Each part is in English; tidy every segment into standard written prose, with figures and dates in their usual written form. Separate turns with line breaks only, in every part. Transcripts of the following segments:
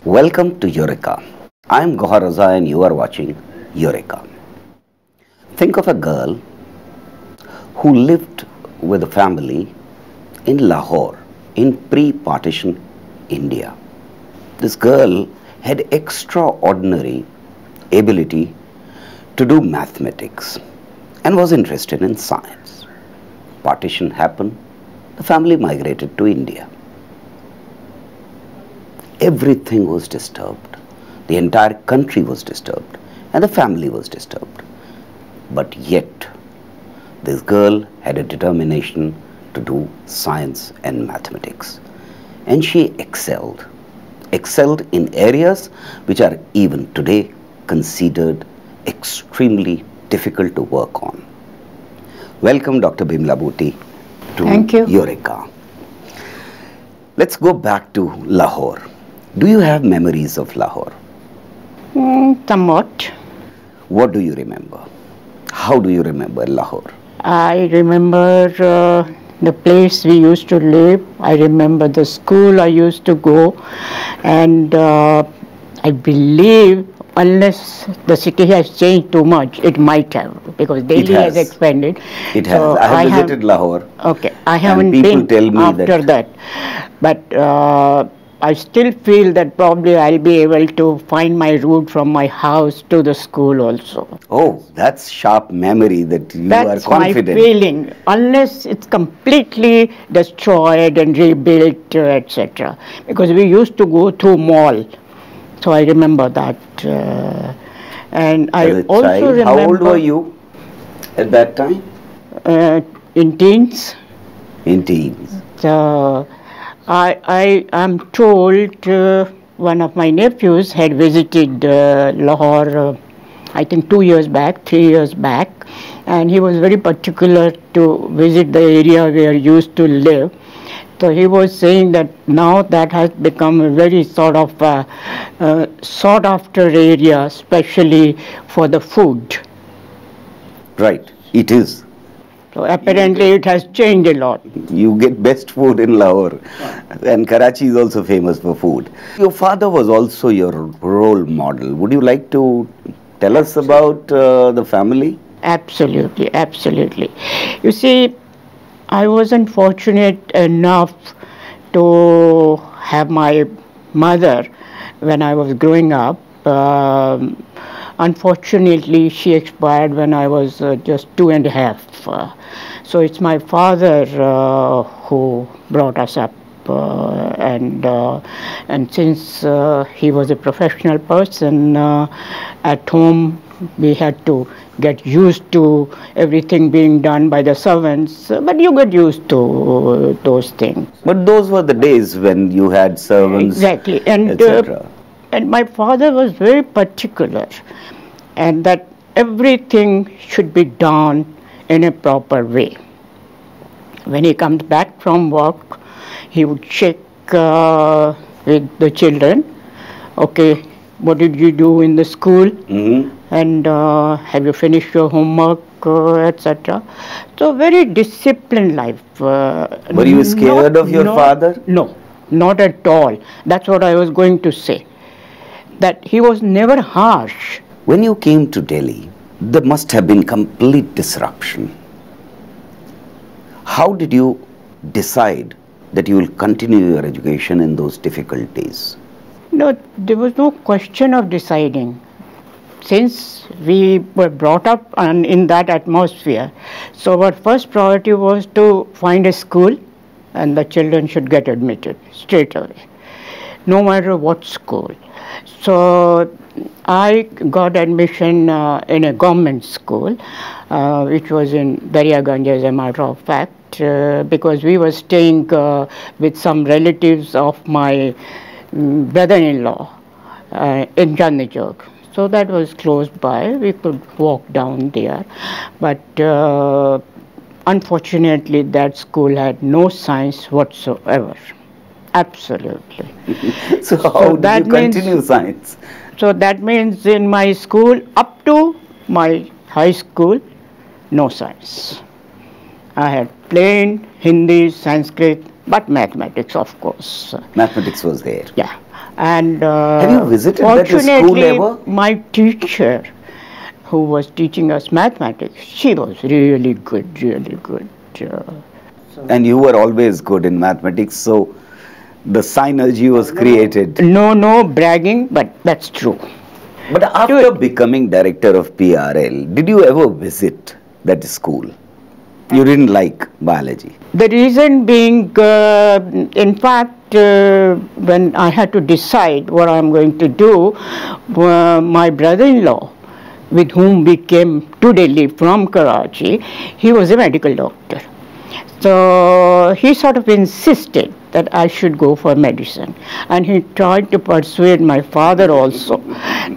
Welcome to Eureka. I am Gauhar Raza and you are watching Eureka. Think of a girl who lived with a family in Lahore in pre-partition India. This girl had extraordinary ability to do mathematics and was interested in science. Partition happened, the family migrated to India. Everything was disturbed. The entire country was disturbed and the family was disturbed. But yet, this girl had a determination to do science and mathematics. And she excelled in areas which are even today considered extremely difficult to work on. Welcome, Dr. Bimla Buti, to Eureka. Let's go back to Lahore. Do you have memories of Lahore?
Somewhat.
What do you remember? How do you remember Lahore?
I remember the place we used to live. I remember the school I used to go. And I believe unless the city has changed too much, it might have, because Delhi has expanded.
It has. So I have visited Lahore.
Okay, I haven't been after that. But I still feel that probably I'll be able to find my route from my house to the school also.
Oh, that's sharp memory that you are confident.
That's my feeling. Unless it's completely destroyed and rebuilt, etc. Because we used to go through mall. So I remember that. And I also remember...
How old were you at that time?
In teens.
In teens.
So, I am told one of my nephews had visited Lahore, I think 2 years back, 3 years back, and he was very particular to visit the area where he used to live. So he was saying that now that has become a very sort of sought after area, especially for the food.
Right, it is.
So apparently it has changed a lot.
You get best food in Lahore, and Karachi is also famous for food. Your father was also your role model. Would you like to tell us about the family?
Absolutely, absolutely. You see, I wasn't fortunate enough to have my mother when I was growing up. Unfortunately, she expired when I was just 2.5. So it's my father who brought us up, and since he was a professional person, at home we had to get used to everything being done by the servants, but you get used to those things.
But those were the days when you had servants,
exactly, and my father was very particular, and that everything should be done in a proper way. When he comes back from work, he would check with the children, okay, what did you do in the school? And have you finished your homework, etc. So very disciplined life.
Were you scared of your father?
No, not at all. That's what I was going to say. That he was never harsh.
When you came to Delhi, there must have been complete disruption. How did you decide that you will continue your education in those difficult days?
No, there was no question of deciding. Since we were brought up in that atmosphere, so our first priority was to find a school and the children should get admitted straight away, no matter what school. So I got admission in a government school, which was in Daryaganj, as a matter of fact, because we were staying with some relatives of my brother-in-law in Chandni Chowk. So that was close by, we could walk down there. But unfortunately that school had no science whatsoever. Absolutely.
So how did you continue science?
So that means in my school, up to my high school, no science. I had plain Hindi, Sanskrit, but mathematics, of course.
Mathematics was there.
Yeah. And
Have you visited that school
fortunately,
ever?
my teacher, who was teaching us mathematics, she was really good, really good.
And you were always good in mathematics, so the synergy was created.
No bragging, but that's true.
But after becoming director of PRL, did you ever visit that school? You didn't like biology.
The reason being, in fact, when I had to decide what I'm going to do, my brother-in-law, with whom we came to Delhi from Karachi, he was a medical doctor. So he sort of insisted that I should go for medicine. And he tried to persuade my father also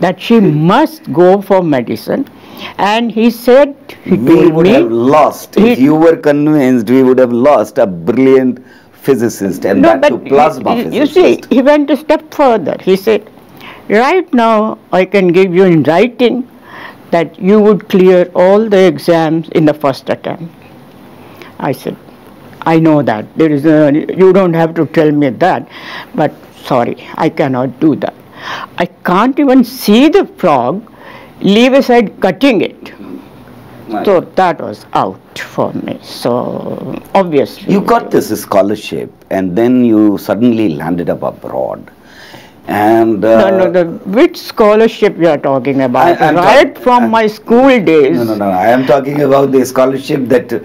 that she must go for medicine. And he said, he
We
told
would
me,
have lost, if you were convinced, we would have lost a brilliant physicist, and that to plasma physicist.
You see, he went a step further. He said, right now I can give you in writing that you would clear all the exams in the first attempt. I said, I know that. You don't have to tell me that, but sorry, I cannot do that. I can't even see the frog, leave aside cutting it.
Right.
So that was out for me. So obviously.
You got this scholarship, and then you suddenly landed up abroad. And
Which scholarship you are talking about? From my school days.
No. I am talking about the scholarship that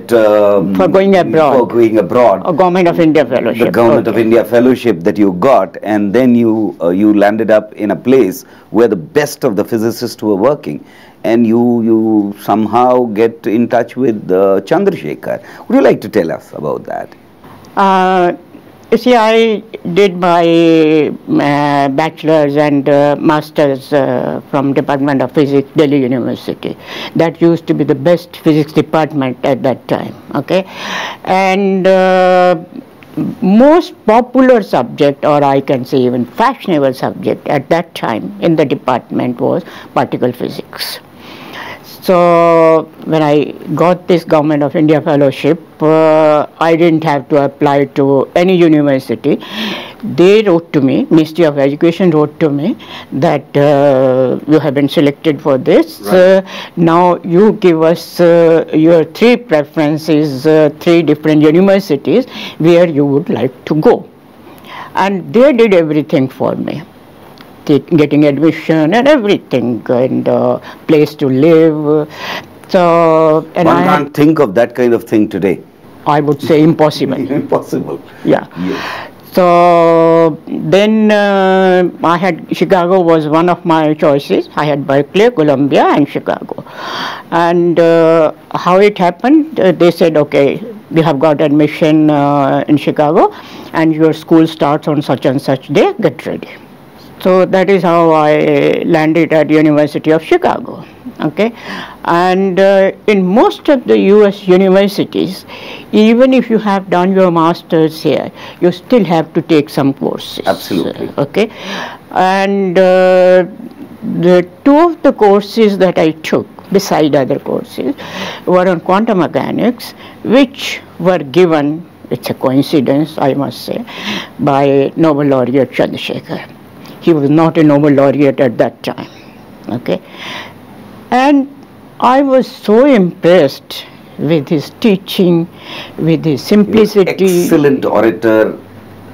for going abroad.
For going abroad.
A Government of India fellowship.
The Government of India fellowship that you got, and then you landed up in a place where the best of the physicists were working, and you somehow get in touch with Chandrasekhar. Would you like to tell us about that?
You see, I did my bachelor's and master's from Department of Physics, Delhi University. That used to be the best physics department at that time, okay? And most popular subject, or I can say even fashionable subject at that time in the department was particle physics. So when I got this Government of India fellowship, I didn't have to apply to any university. They wrote to me, Ministry of Education wrote to me that you have been selected for this.
Right.
Now you give us your three preferences, three different universities where you would like to go. And they did everything for me. Getting admission and everything, and place to live. So, and
one can't think of that kind of thing today.
I would say impossible.
Impossible.
Yeah.
Yes.
So then I had Chicago was one of my choices. I had Berkeley, Columbia, and Chicago. And how it happened? They said, okay, we have got admission in Chicago, and your school starts on such and such day. Get ready. So that is how I landed at University of Chicago, okay? And in most of the US universities, even if you have done your master's here, you still have to take some courses.
Absolutely.
Okay? And the two of the courses that I took, beside other courses, were on quantum mechanics, which were given, it's a coincidence, I must say, by Nobel Laureate Chandrasekhar. He was not a Nobel Laureate at that time, okay? And I was so impressed with his teaching, with his simplicity.
Excellent orator.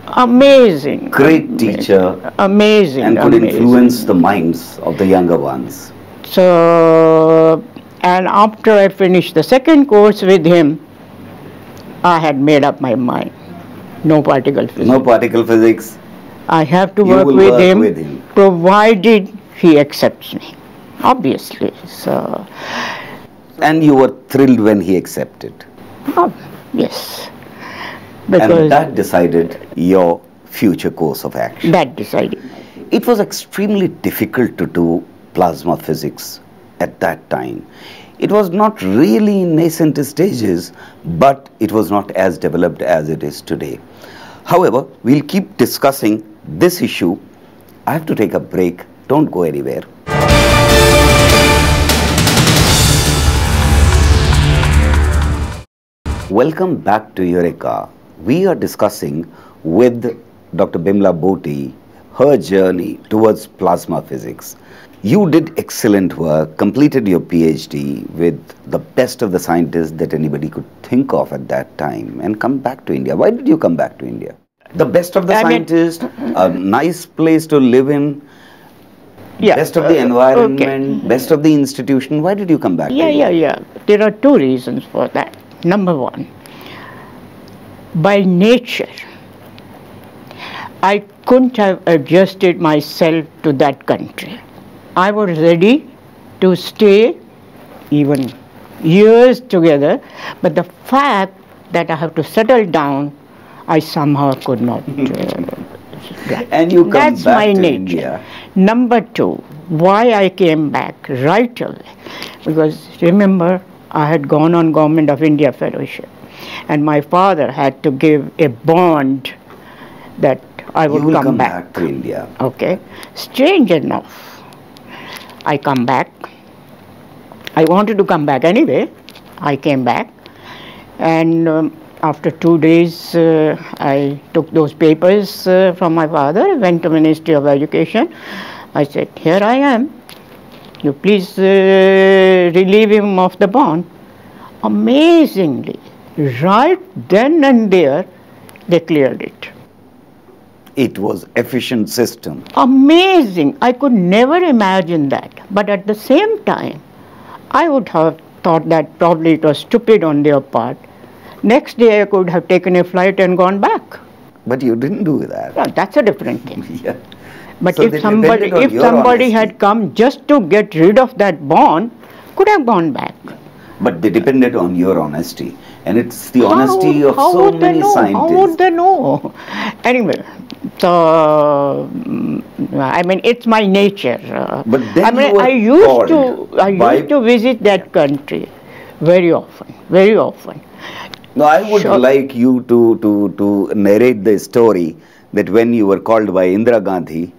Amazing.
Great teacher.
Amazing.
And could influence the minds of the younger ones.
So, and after I finished the second course with him, I had made up my mind. No particle physics.
No particle physics.
I have to work with him, provided he accepts me, obviously. So.
And you were thrilled when he accepted.
Oh, yes.
Because and that decided your future course of action.
That decided.
It was extremely difficult to do plasma physics at that time. It was not really in nascent stages, but it was not as developed as it is today. However, we'll keep discussing this issue. I have to take a break. Don't go anywhere. Welcome back to Eureka. We are discussing with Dr. Bimla Buti, her journey towards plasma physics. You did excellent work, completed your PhD with the best of the scientists that anybody could think of at that time, and come back to India. Why did you come back to India? The best of the scientists, a nice place to live in, best of the environment, best of the institution. Why did you come back to India?
Yeah. There are two reasons for that. Number one, by nature, I couldn't have adjusted myself to that country. I was ready to stay even years together, but the fact that I have to settle down, I somehow could not.
And you come
That's
back
my
to
nature.
India.
Number two, why I came back right away, because remember, I had gone on Government of India fellowship, and my father had to give a bond that I would come back
to India.
Okay. Strange enough, I come back. I wanted to come back anyway. I came back, and after 2 days, I took those papers from my father, went to Ministry of Education. I said, here I am. You please relieve him of the bond. Amazingly, right then and there, they cleared it.
It was efficient system.
Amazing. I could never imagine that. But at the same time, I would have thought that probably it was stupid on their part. Next day I could have taken a flight and gone back.
But you didn't do that.
Yeah, that's a different thing.
Yeah.
But
So
if somebody had come just to get rid of that bond, could have gone back.
But they depended on your honesty. And it's the honesty of so many scientists.
How would they know? Anyway, so I mean, it's my nature.
But then
I mean, I used to visit that country very often, very often.
No, I would like you to narrate the story that when you were called by Indira Gandhi,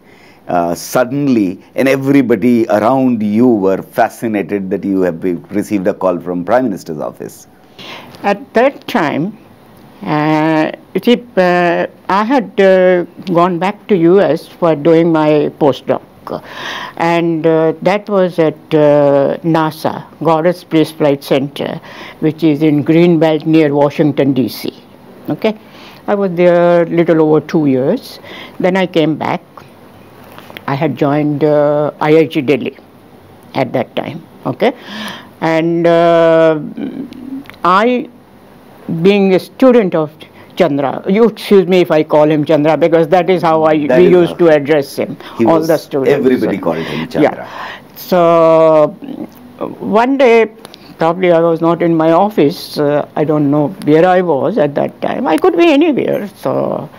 suddenly, and everybody around you were fascinated that you have received a call from Prime Minister's office.
At that time, I had gone back to US for doing my postdoc, and that was at NASA, Goddard Space Flight Center, which is in Greenbelt near Washington, D.C. Okay, I was there a little over 2 years. Then I came back. I had joined IIT Delhi at that time. Okay, and I, being a student of Chandra, you excuse me if I call him Chandra, because that is how we used to address him, all the students.
Everybody called him Chandra.
Yeah. So one day, probably I was not in my office, I don't know where I was at that time, I could be anywhere. So,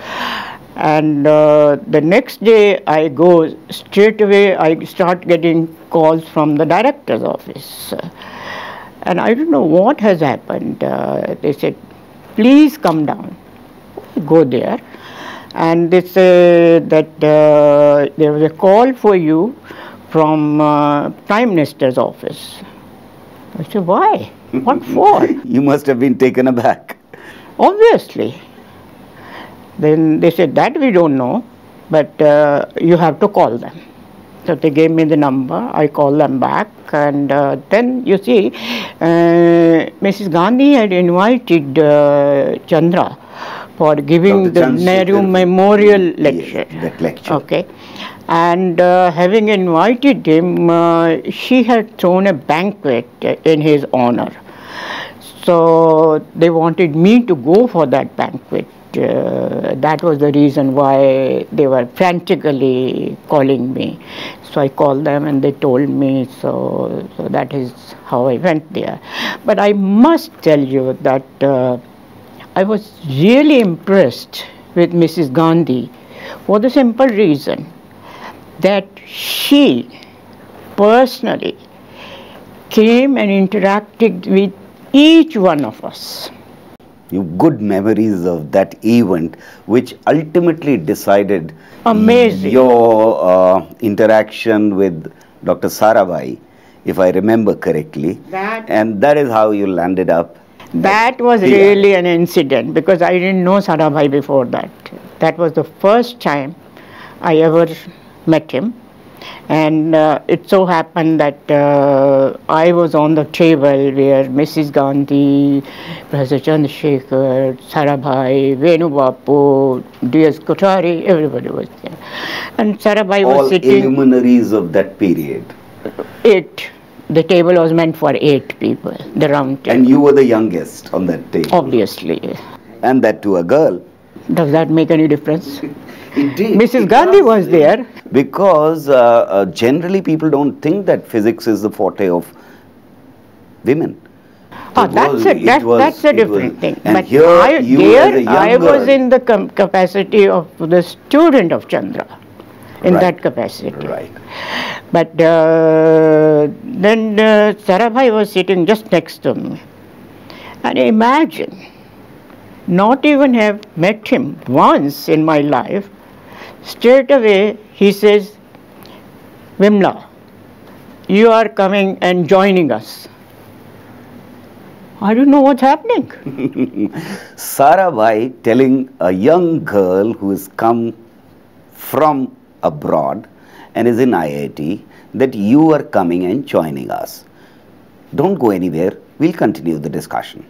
and the next day I go straight away, I start getting calls from the director's office. And I don't know what has happened. They said, please come down. Go there. And they said that there was a call for you from Prime Minister's office. I said, why? What for?
You must have been taken aback.
Obviously. Then they said, that we don't know, but you have to call them. So they gave me the number, I called them back, and then you see, Mrs. Gandhi had invited Chandra for giving the Nehru Memorial Lecture.
Yes, that lecture.
Okay. And having invited him, she had thrown a banquet in his honor. So they wanted me to go for that banquet. That was the reason why they were frantically calling me. So I called them and they told me, so that is how I went there. But I must tell you that I was really impressed with Mrs. Gandhi for the simple reason that she personally came and interacted with each one of us.
You good memories of that event, which ultimately decided your interaction with Dr. Sarabhai, if I remember correctly. And that is how you landed up.
That was really an incident, because I didn't know Sarabhai before that. That was the first time I ever met him. And it so happened that I was on the table where Mrs. Gandhi, Professor Chandrasekhar, Sarabhai, Venu Bapu, D.S. Kothari, everybody was there. And Sarabhai was sitting...
All luminaries of that period.
8. The table was meant for 8 people, the round table.
And you were the youngest on that table.
Obviously.
And that to a girl.
Does that make any difference?
Indeed.
Mrs. Gandhi was there.
Because generally people don't think that physics is the forte of women.
That's a different thing.
And
but
here
I was in the capacity of the student of Chandra, in that capacity.
Right.
But then Sarabhai was sitting just next to me. And imagine, not even have met him once in my life, straight away he says, Bimla, you are coming and joining us. I don't know what's happening.
Sarabhai telling a young girl who has come from abroad and is in IIT that you are coming and joining us. Don't go anywhere. We'll continue the discussion.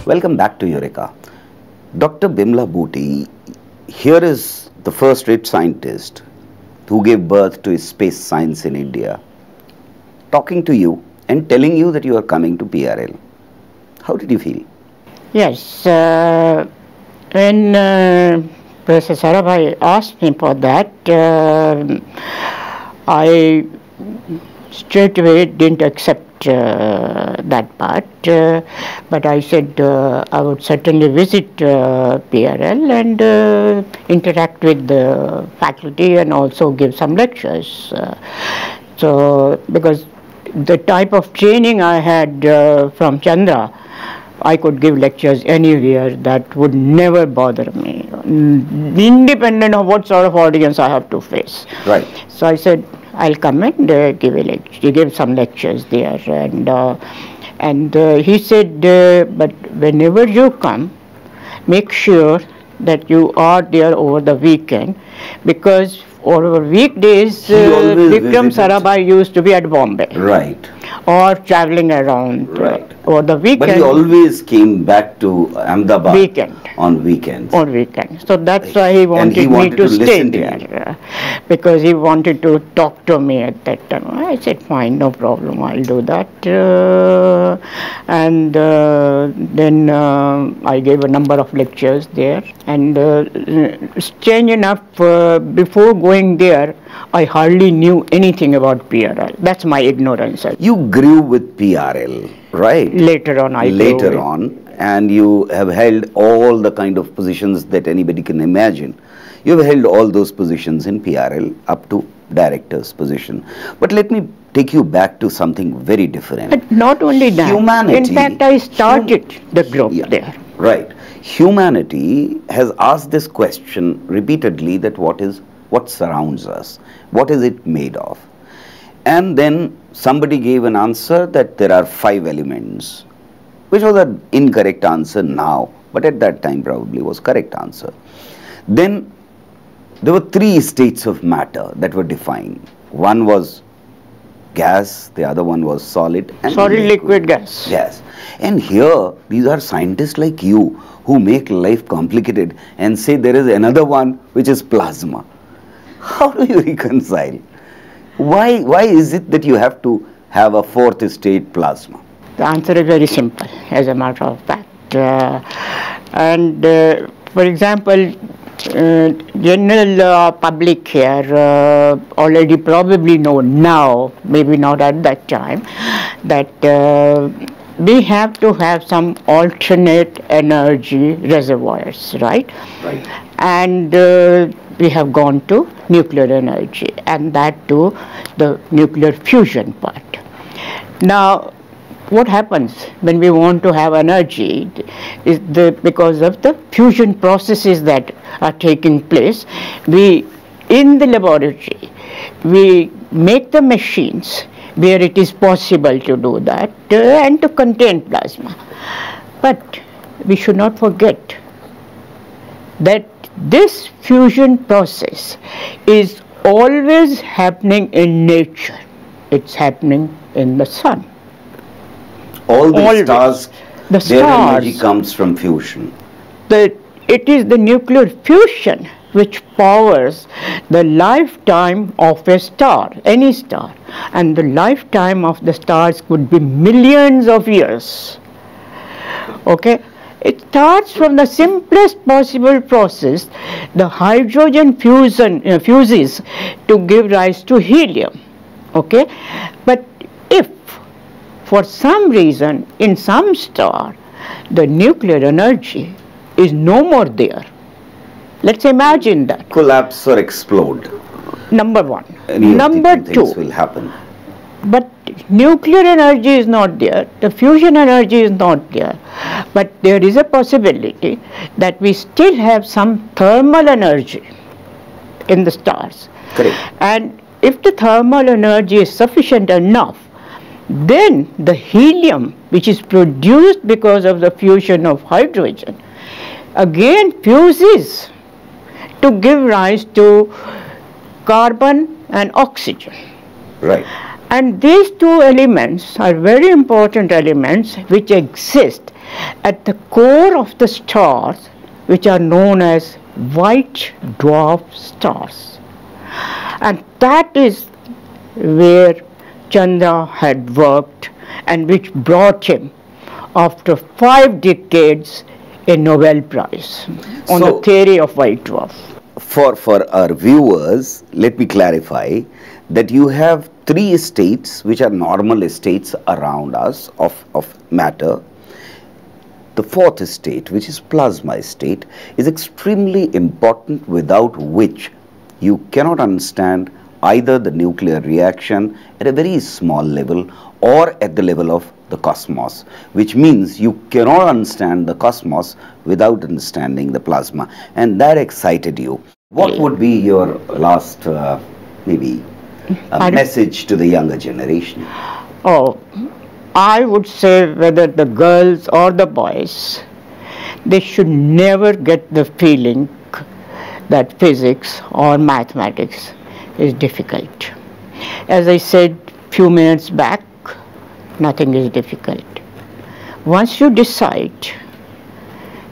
Welcome back to Eureka. Dr. Bimla Buti, here is the first rate scientist who gave birth to space science in India, talking to you and telling you that you are coming to PRL. How did you feel?
Yes, when Professor Sarabhai asked me for that, I straight away didn't accept that part, but I said I would certainly visit PRL and interact with the faculty and also give some lectures. So, because the type of training I had from Chandra, I could give lectures anywhere. That would never bother me, independent of what sort of audience I have to face.
Right.
So I said, I'll come and give some lectures there. And he said, but whenever you come, make sure that you are there over the weekend, because over weekdays, Vikram Sarabhai used to be at Bombay.
Right.
Or traveling around.
Right.
Over the weekend.
But he always came back to Ahmedabad on weekends.
On weekends. So that's why he wanted me to stay there. Because he wanted to talk to me at that time. I said, fine, no problem, I'll do that. And then I gave a number of lectures there. And strange enough, before going there, I hardly knew anything about PRL. That's my ignorance.
You grew with PRL, right?
Later on,
Later on, and you have held all the kind of positions that anybody can imagine. You have held all those positions in PRL up to director's position. But let me take you back to something very different.
But not only that,
humanity,
in fact, I started the group there.
Right. Humanity has asked this question repeatedly, that what surrounds us? What is it made of? And then somebody gave an answer that there are 5 elements, which was an incorrect answer now, but at that time probably was correct answer. Then there were 3 states of matter that were defined. One was gas, the other one was solid, and
solid, liquid, gas.
Yes. And here, these are scientists like you who make life complicated and say there is another one which is plasma. How do you reconcile? Why is it that you have to have a 4th state plasma?
The answer is very simple, as a matter of fact. For example, general public here already probably know now, maybe not at that time, that we have to have some alternate energy reservoirs, right?
Right.
And we have gone to nuclear energy, and that to the nuclear fusion part. Now, what happens when we want to have energy is because of the fusion processes that are taking place. In the laboratory, we make the machines where it is possible to do that and to contain plasma. But we should not forget that this fusion process is always happening in nature. It's happening in the sun.
All the
Always.
stars,
The
their energy
stars.
comes from fusion.
It is the nuclear fusion which powers the lifetime of a star, any star. And the lifetime of the stars could be millions of years. Okay? It starts from the simplest possible process. The hydrogen fuses to give rise to helium. Okay? But if for some reason in some star the nuclear energy is no more there, let's imagine that.
Collapse or explode.
Number one.
Any
Number
of the two
two.
things will happen.
But nuclear energy is not there, the fusion energy is not there, but there is a possibility that we still have some thermal energy in the stars.
Correct.
And if the thermal energy is sufficient enough, then the helium which is produced because of the fusion of hydrogen again fuses to give rise to carbon and oxygen.
Right.
And these two elements are very important elements which exist at the core of the stars, which are known as white dwarf stars. And that is where Chandra had worked and which brought him, after 5 decades, a Nobel Prize on the theory of white dwarf.
For our viewers, let me clarify that you have 3 states which are normal states around us of matter. The 4th state, which is plasma state, is extremely important, without which you cannot understand either the nuclear reaction at a very small level or at the level of the cosmos, which means you cannot understand the cosmos without understanding the plasma, and that excited you. What would be your last maybe a message to the younger generation?
Oh, I would say whether the girls or the boys, they should never get the feeling that physics or mathematics is difficult. As I said few minutes back, nothing is difficult. Once you decide,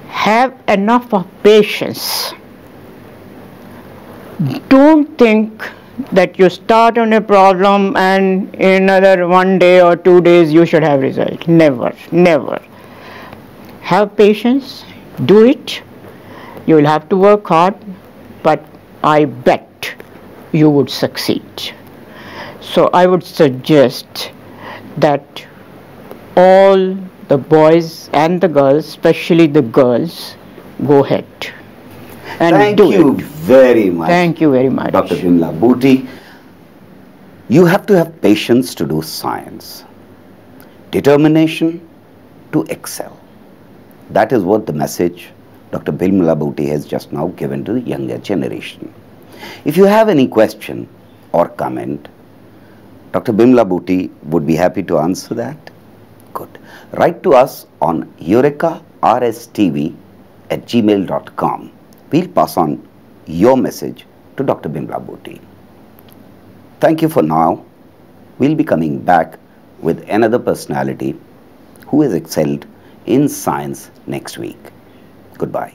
have enough of patience. Don't think that you start on a problem and in another 1 day or 2 days you should have result. Never, never. Have patience, do it. You will have to work hard, but I bet you would succeed. So I would suggest that all the boys and the girls, especially the girls, go ahead and do it.
Thank you very much.
Thank you very much.
Dr. Bimla Buti. You have to have patience to do science, determination to excel. That is what the message Dr. Bimla Buti has just now given to the younger generation. If you have any question or comment, Dr. Bimla Buti would be happy to answer that. Good. Write to us on eurekarstv@gmail.com. We'll pass on your message to Dr. Bimla Buti. Thank you for now. We'll be coming back with another personality who has excelled in science next week. Goodbye.